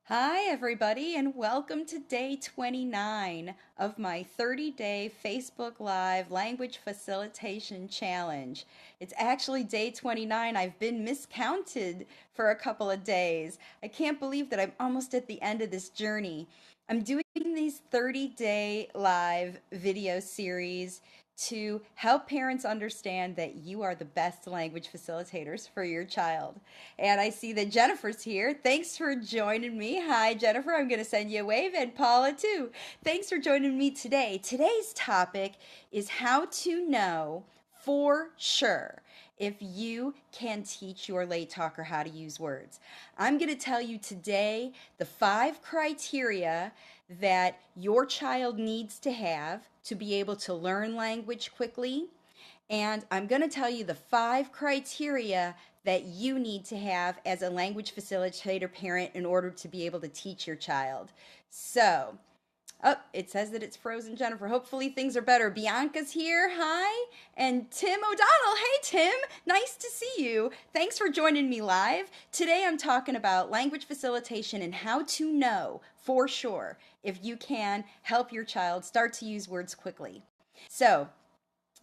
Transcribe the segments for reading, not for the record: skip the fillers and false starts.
Hi, everybody, and welcome to day 29 of my 30-day Facebook Live Language Facilitation Challenge. It's actually day 29. I've been miscounted for a couple of days. I can't believe that I'm almost at the end of this journey. I'm doing these 30-day live video series to help parents understand that you are the best language facilitators for your child. And I see that Jennifer's here. Thanks for joining me. Hi, Jennifer. I'm going to send you a wave, and Paula, too. Thanks for joining me today. Today's topic is how to know for sure if you can teach your late talker how to use words. I'm going to tell you today the 5 criteria that your child needs to have to be able to learn language quickly. And I'm going to tell you the 5 criteria that you need to have as a language facilitator parent in order to be able to teach your child. So, oh, it says that it's frozen, Jennifer. Hopefully things are better. Bianca's here. Hi. And Tim O'Donnell. Hey, Tim. Nice to see you. Thanks for joining me live. Today I'm talking about language facilitation and how to know for sure if you can help your child start to use words quickly. So,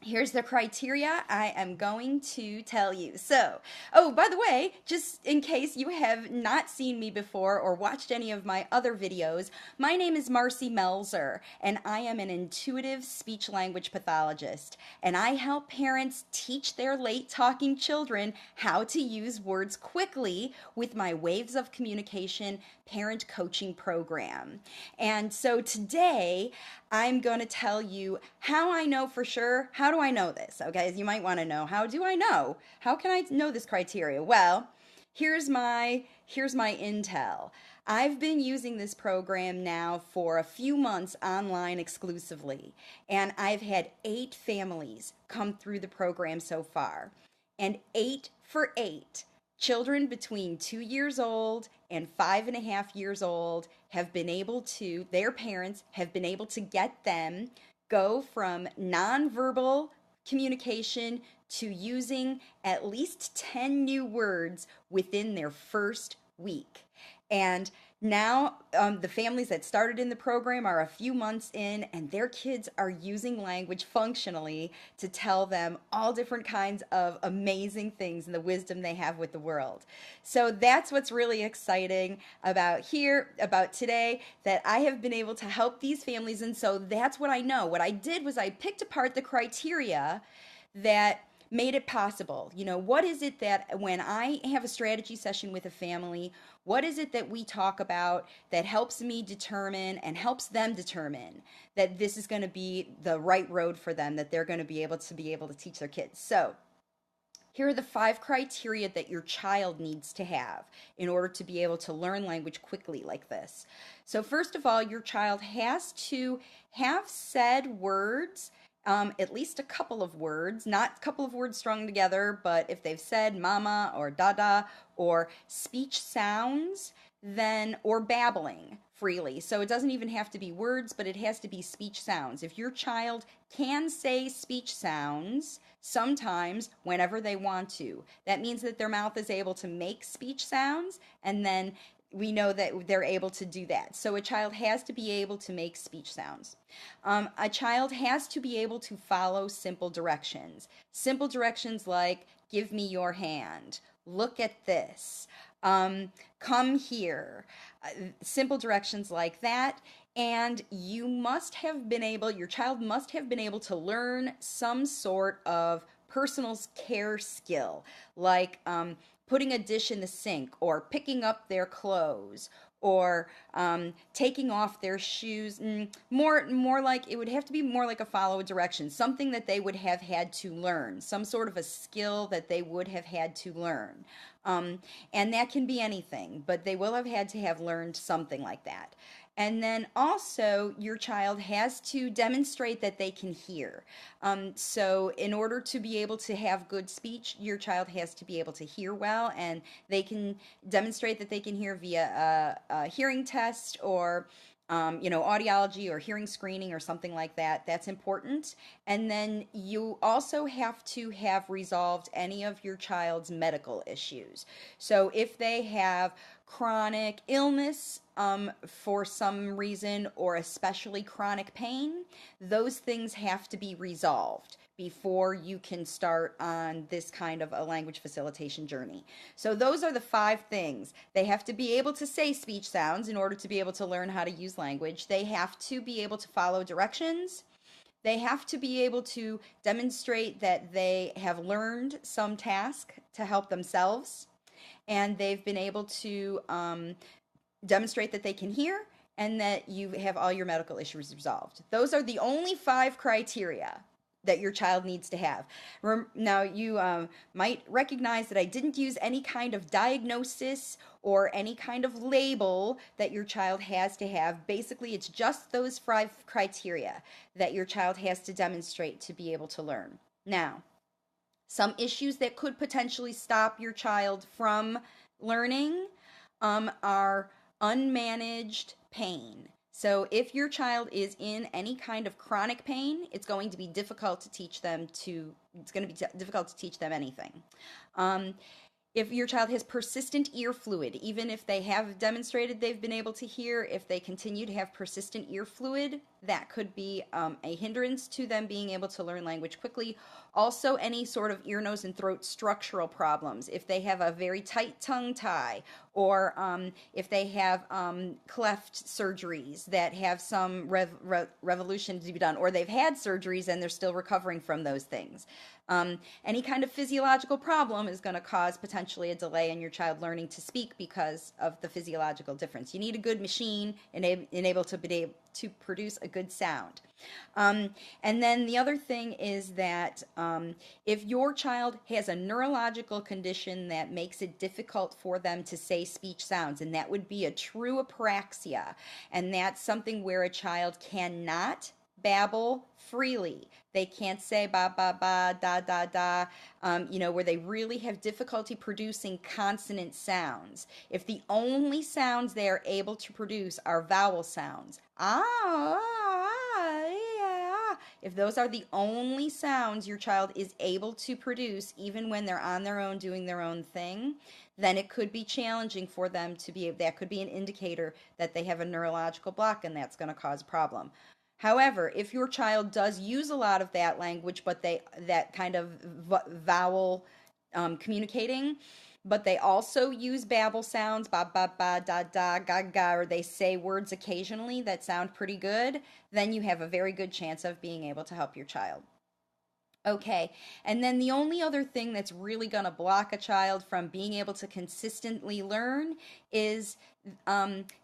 here's the criteria I am going to tell you. So, oh, by the way, just in case you have not seen me before or watched any of my other videos, my name is Marcy Melzer, and I am an intuitive speech language pathologist. And I help parents teach their late talking children how to use words quickly with my Waves of Communication parent coaching program. And so today, I'm going to tell you how I know for sure. How do I know this? Okay, you might want to know, how do I know? How can I know this criteria? Well, here's my intel. I've been using this program now for a few months online exclusively, and I've had 8 families come through the program so far. And 8 for 8 children between 2 years old and 5.5 years old have been able to, their parents have been able to get them go from nonverbal communication to using at least 10 new words within their first week. And now, the families that started in the program are a few months in, and their kids are using language functionally to tell them all different kinds of amazing things and the wisdom they have with the world. So that's what's really exciting about today, that I have been able to help these families. And so that's what I know. What I did was I picked apart the criteria that made it possible. What is it that when I have a strategy session with a family, what is it that we talk about that helps me determine and helps them determine that this is going to be the right road for them, that they're going to be able to teach their kids? So, here are the 5 criteria that your child needs to have in order to be able to learn language quickly like this. So, first of all, your child has to have said words, at least a couple of words, not a couple of words strung together, but if they've said mama or dada or speech sounds, then, or babbling freely. So it doesn't even have to be words, but it has to be speech sounds. If your child can say speech sounds sometimes whenever they want to, that means that their mouth is able to make speech sounds, and then we know that they're able to do that. So a child has to be able to make speech sounds. A child has to be able to follow simple directions. Simple directions like, give me your hand, look at this, come here. Simple directions like that. And your child must have been able to learn some sort of personal care skill, like putting a dish in the sink, or picking up their clothes, or taking off their shoes. More like, it would have to be more like a follow direction, something that they would have had to learn, some sort of a skill that they would have had to learn. And that can be anything, but they will have had to have learned something like that. And then also, your child has to demonstrate that they can hear. So in order to be able to have good speech, your child has to be able to hear well, and they can demonstrate that they can hear via a hearing test, or audiology or hearing screening or something like that. That's important. And then you also have to have resolved any of your child's medical issues. So if they have chronic illness for some reason, or especially chronic pain, those things have to be resolved before you can start on this kind of a language facilitation journey. So those are the 5 things. They have to be able to say speech sounds in order to be able to learn how to use language. They have to be able to follow directions. They have to be able to demonstrate that they have learned some task to help themselves, and they've been able to demonstrate that they can hear, and that you have all your medical issues resolved. Those are the only 5 criteria that your child needs to have. Now, you might recognize that I didn't use any kind of diagnosis or any kind of label that your child has to have. Basically, it's just those 5 criteria that your child has to demonstrate to be able to learn. Now, some issues that could potentially stop your child from learning are unmanaged pain. So if your child is in any kind of chronic pain, it's going to be difficult to teach them anything. If your child has persistent ear fluid, even if they have demonstrated they've been able to hear, if they continue to have persistent ear fluid, that could be a hindrance to them being able to learn language quickly. Also, any sort of ear, nose, and throat structural problems. If they have a very tight tongue tie, or if they have cleft surgeries that have some revolution to be done, or they've had surgeries and they're still recovering from those things. Any kind of physiological problem is going to cause potentially a delay in your child learning to speak because of the physiological difference. You need a good machine and able to produce a good sound. And then the other thing is that if your child has a neurological condition that makes it difficult for them to say speech sounds, and that would be a true apraxia, and that's something where a child cannot babble freely. They can't say ba ba ba, da da da, where they really have difficulty producing consonant sounds. If the only sounds they are able to produce are vowel sounds, if those are the only sounds your child is able to produce, even when they're on their own doing their own thing, then it could be challenging for them that could be an indicator that they have a neurological block, and that's going to cause a problem. However, if your child does use a lot of that language, but that kind of vowel communicating, but they also use babble sounds, ba ba ba, da da, ga ga, or they say words occasionally that sound pretty good, then you have a very good chance of being able to help your child. Okay, and then the only other thing that's really going to block a child from being able to consistently learn is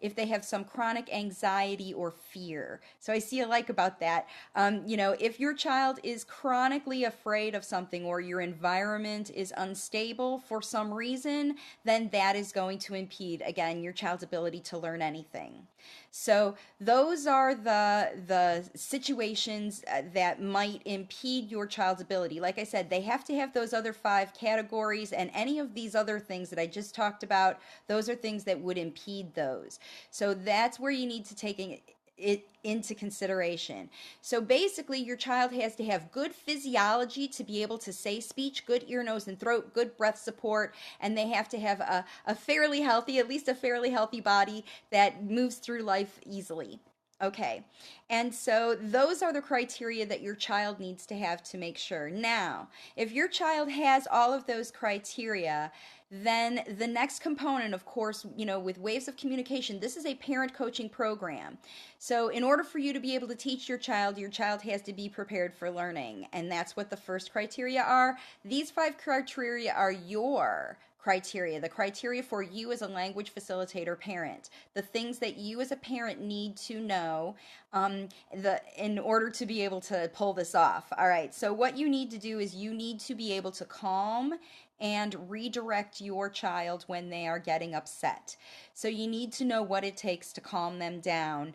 if they have some chronic anxiety or fear. So I see alike about that. If your child is chronically afraid of something, or your environment is unstable for some reason, then that is going to impede, again, your child's ability to learn anything. So those are the situations that might impede your child's ability. Like I said, they have to have those other 5 categories, and any of these other things that I just talked about, those are things that would impede those. So that's where you need to take it into consideration. So basically, your child has to have good physiology to be able to say speech, good ear, nose, and throat, good breath support, and they have to have a fairly healthy, at least a fairly healthy body that moves through life easily. Okay, and so those are the criteria that your child needs to have to make sure. Now, if your child has all of those criteria, then the next component, of course, with Waves of Communication, this is a parent coaching program. So in order for you to be able to teach your child has to be prepared for learning. And that's what the first criteria are. These 5 criteria are your criteria, the criteria for you as a language facilitator parent, the things that you as a parent need to know in order to be able to pull this off. All right, so what you need to do is you need to be able to calm and redirect your child when they are getting upset. So you need to know what it takes to calm them down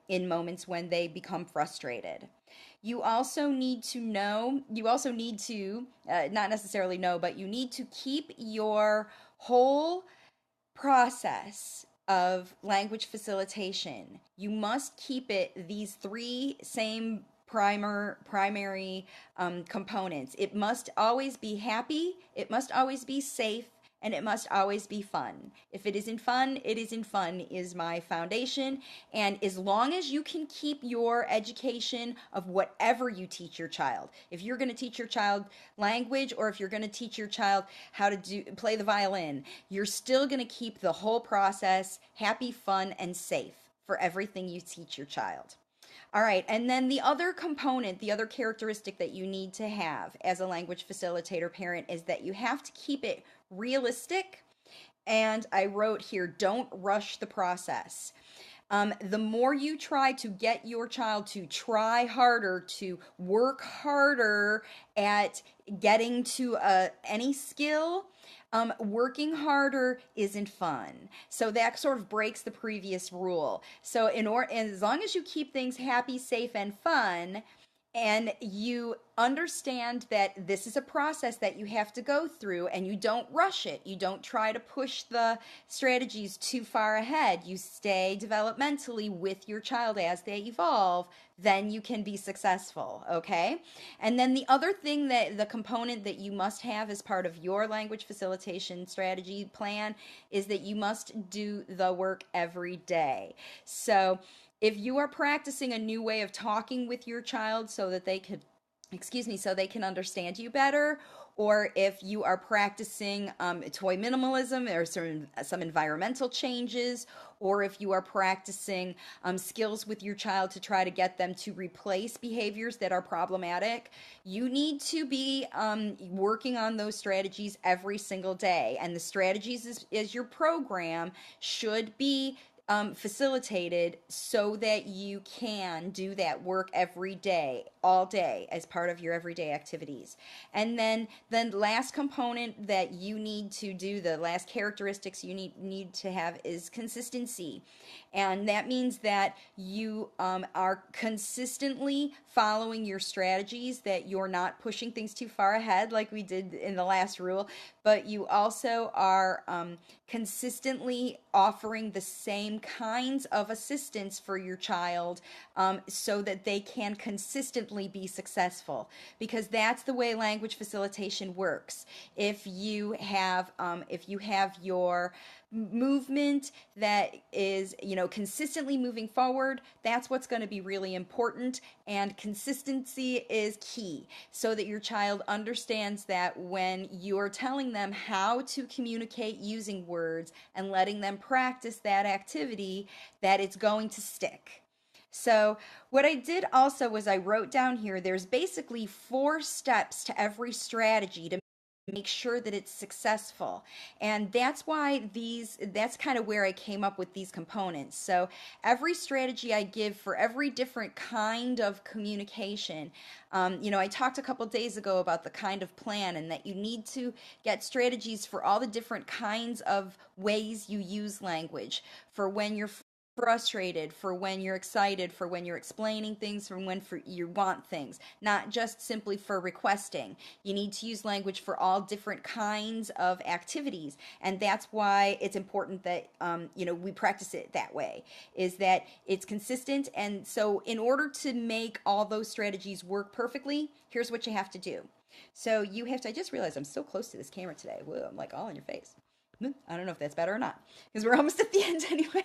in moments when they become frustrated. You also need to not necessarily know, but you need to keep your whole process of language facilitation, you must keep it these three same primary components. It must always be happy, it must always be safe, and it must always be fun. If it isn't fun, it isn't fun is my foundation. And as long as you can keep your education of whatever you teach your child, if you're going to teach your child language, or if you're going to teach your child how to play the violin, you're still going to keep the whole process happy, fun, and safe for everything you teach your child. All right, and then the other component, the other characteristic that you need to have as a language facilitator parent is that you have to keep it realistic. And I wrote here, don't rush the process. The more you try to get your child to try harder, to work harder at getting to any skill, working harder isn't fun. So that sort of breaks the previous rule. So as long as you keep things happy, safe, and fun, and you understand that this is a process that you have to go through, and you don't rush it. You don't try to push the strategies too far ahead. You stay developmentally with your child as they evolve, then you can be successful, okay? And then the other thing, that the component that you must have as part of your language facilitation strategy plan, is that you must do the work every day. So if you are practicing a new way of talking with your child so that they could, so they can understand you better, or if you are practicing toy minimalism or some environmental changes, or if you are practicing skills with your child to try to get them to replace behaviors that are problematic, you need to be working on those strategies every single day. And the strategies is your program should be facilitated so that you can do that work every day, all day, as part of your everyday activities. And then the last component that you need to do, the last characteristics you need to have, is consistency. And that means that you are consistently following your strategies, that you're not pushing things too far ahead like we did in the last rule, but you also are consistently offering the same kinds of assistance for your child, so that they can consistently be successful, because that's the way language facilitation works. If you have your movement that is, consistently moving forward, that's what's going to be really important. And consistency is key, so that your child understands that when you're telling them how to communicate using words and letting them practice that activity, that it's going to stick. So what I did also was I wrote down here, there's basically 4 steps to every strategy to make sure that it's successful. And that's kind of where I came up with these components. So every strategy I give for every different kind of communication, I talked a couple days ago about the kind of plan, and that you need to get strategies for all the different kinds of ways you use language, for when you're frustrated, for when you're excited, for when you're explaining things, for when you want things, not just simply for requesting. You need to use language for all different kinds of activities, and that's why it's important that we practice it that way, is that it's consistent. And so in order to make all those strategies work perfectly, here's what you have to do. So you have to, I just realized I'm so close to this camera today. Whoa, I'm like all in your face. I don't know if that's better or not, because we're almost at the end anyway.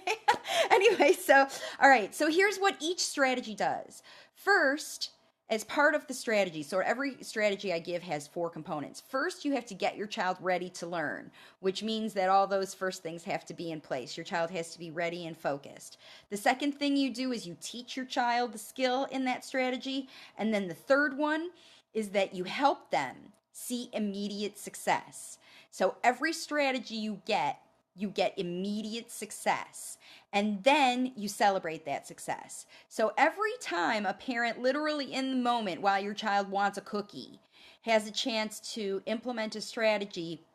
So, all right, so here's what each strategy does. First, as part of the strategy, so every strategy I give has 4 components. First, you have to get your child ready to learn, which means that all those first things have to be in place. Your child has to be ready and focused. The second thing you do is you teach your child the skill in that strategy. And then the third one is that you help them see immediate success. So every strategy you get immediate success, and then you celebrate that success. So every time a parent, literally in the moment while your child wants a cookie, has a chance to implement a strategy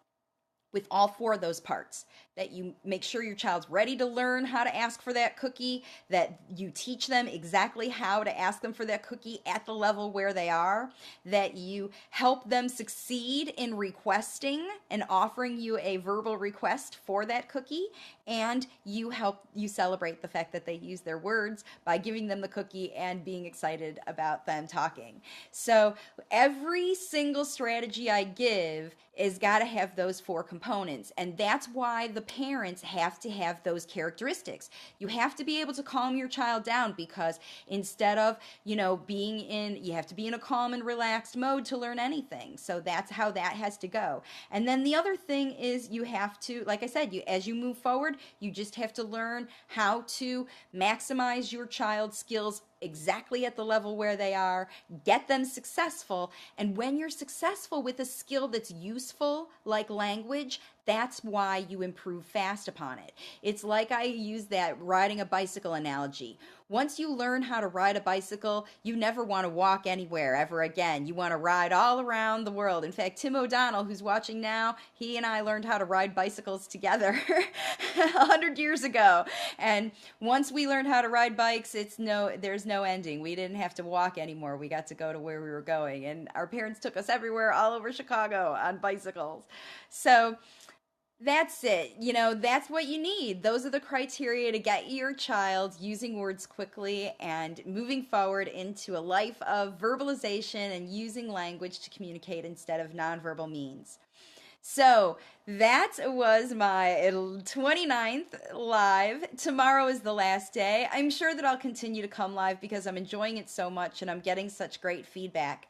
with all four of those parts, that you make sure your child's ready to learn how to ask for that cookie, that you teach them exactly how to ask them for that cookie at the level where they are, that you help them succeed in requesting and offering you a verbal request for that cookie, and you celebrate the fact that they use their words by giving them the cookie and being excited about them talking. So every single strategy I give is got to have those four components, and that's why the parents have to have those characteristics. You have to be able to calm your child down, because instead of, you have to be in a calm and relaxed mode to learn anything. So that's how that has to go. And then the other thing is, you have to, like I said, as you move forward, you just have to learn how to maximize your child's skills exactly at the level where they are, get them successful. And when you're successful with a skill that's useful, like language, that's why you improve fast upon it. It's like I use that riding a bicycle analogy. Once you learn how to ride a bicycle, you never want to walk anywhere ever again. You want to ride all around the world. In fact, Tim O'Donnell, who's watching now, he and I learned how to ride bicycles together 100 years ago. And once we learned how to ride bikes, there's no ending. We didn't have to walk anymore. We got to go to where we were going. And our parents took us everywhere, all over Chicago on bicycles. So that's it. That's what you need. Those are the criteria to get your child using words quickly and moving forward into a life of verbalization and using language to communicate instead of nonverbal means. So that was my 29th live. Tomorrow is the last day. I'm sure that I'll continue to come live because I'm enjoying it so much and I'm getting such great feedback.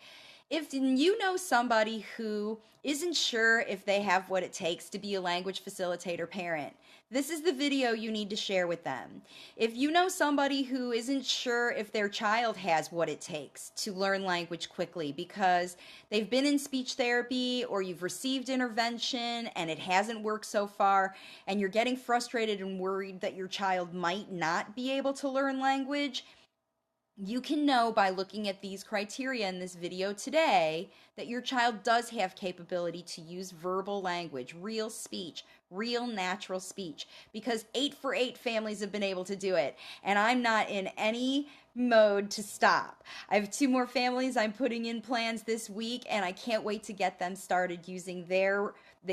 If you know somebody who isn't sure if they have what it takes to be a language facilitator parent, this is the video you need to share with them. If you know somebody who isn't sure if their child has what it takes to learn language quickly because they've been in speech therapy or you've received intervention and it hasn't worked so far, and you're getting frustrated and worried that your child might not be able to learn language, you can know by looking at these criteria in this video today that your child does have capability to use verbal language, real speech, real natural speech, because 8 for 8 families have been able to do it, and I'm not in any mode to stop. I have 2 more families I'm putting in plans this week, and I can't wait to get them started using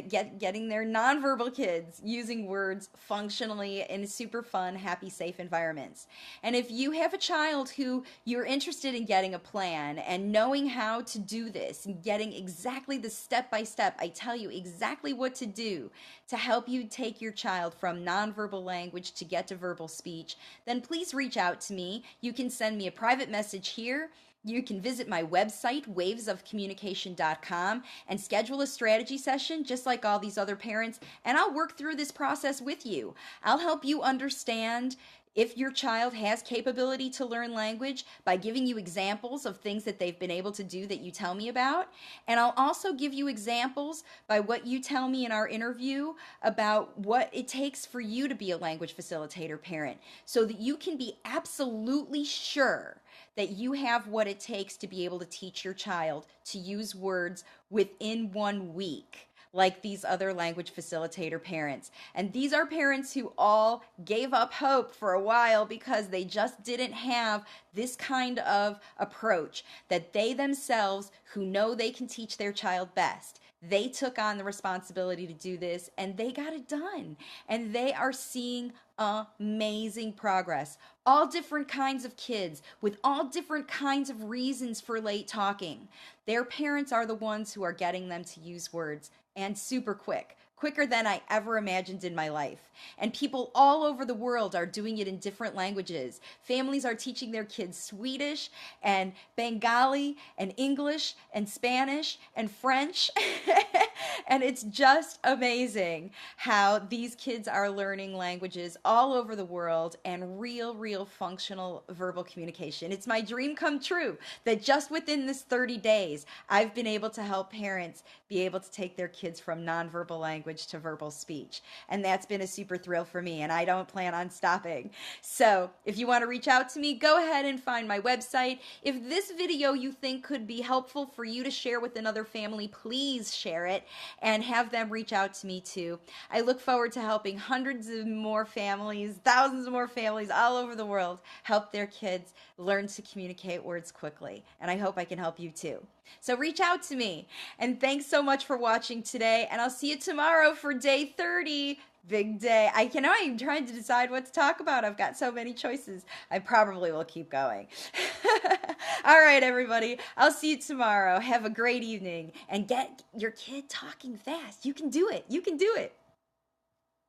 getting their nonverbal kids using words functionally in super fun, happy, safe environments. And if you have a child who you're interested in getting a plan and knowing how to do this and getting exactly the step-by-step, I tell you exactly what to do to help you take your child from nonverbal language to get to verbal speech, then please reach out to me. You can send me a private message here. You can visit my website, wavesofcommunication.com, and schedule a strategy session just like all these other parents, and I'll work through this process with you. I'll help you understand if your child has capability to learn language by giving you examples of things that they've been able to do that you tell me about. And I'll also give you examples by what you tell me in our interview about what it takes for you to be a language facilitator parent, so that you can be absolutely sure that you have what it takes to be able to teach your child to use words within 1 week, like these other language facilitator parents. And these are parents who all gave up hope for a while because they just didn't have this kind of approach, that they themselves, who know they can teach their child best, they took on the responsibility to do this and they got it done. And they are seeing amazing progress. All different kinds of kids with all different kinds of reasons for late talking. Their parents are the ones who are getting them to use words, and super quicker than I ever imagined in my life. And people all over the world are doing it in different languages. Families are teaching their kids Swedish and Bengali and English and Spanish and French. And it's just amazing how these kids are learning languages all over the world and real functional verbal communication. It's my dream come true that just within this 30 days, I've been able to help parents be able to take their kids from nonverbal language to verbal speech. And that's been a super thrill for me, and I don't plan on stopping. So if you want to reach out to me, go ahead and find my website. If this video you think could be helpful for you to share with another family, please share it. and have them reach out to me too. I look forward to helping hundreds of more families, thousands of more families all over the world help their kids learn to communicate words quickly. And I hope I can help you too. So reach out to me. And thanks so much for watching today. And I'll see you tomorrow for day 30. Big day. I'm trying to decide what to talk about. I've got so many choices. I probably will keep going. All right, everybody. I'll see you tomorrow. Have a great evening and get your kid talking fast. You can do it. You can do it.